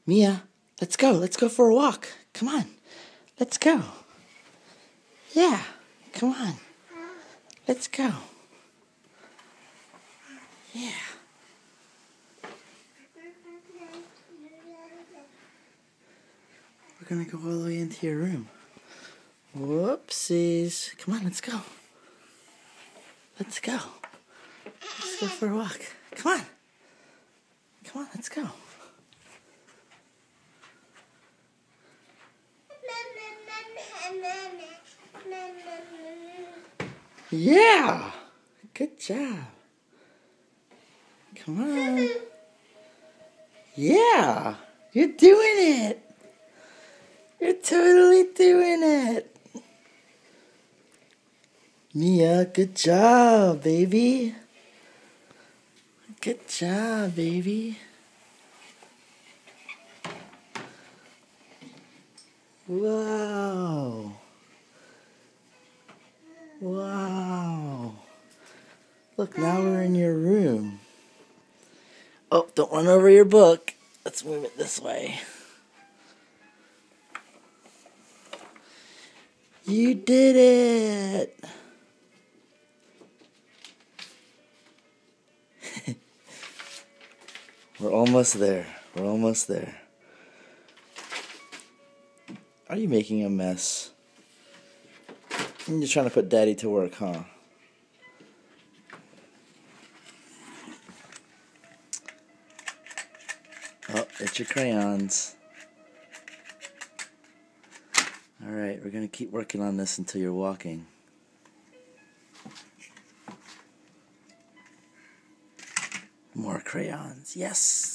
Mia, let's go. Let's go for a walk. Come on. Let's go. Yeah, come on. Let's go. Yeah. We're gonna go all the way into your room. Whoopsies. Come on, let's go. Let's go. Let's go for a walk. Come on. Come on, let's go. Yeah. Good job. Come on. Yeah. You're doing it. You're totally doing it. Mia, good job, baby. Good job, baby. Wow. Wow. Look, now we're in your room. Oh, don't run over your book. Let's move it this way. You did it! We're almost there. We're almost there. Are you making a mess? You're just trying to put Daddy to work, huh? Oh, it's your crayons. Alright, we're going to keep working on this until you're walking. More crayons. Yes!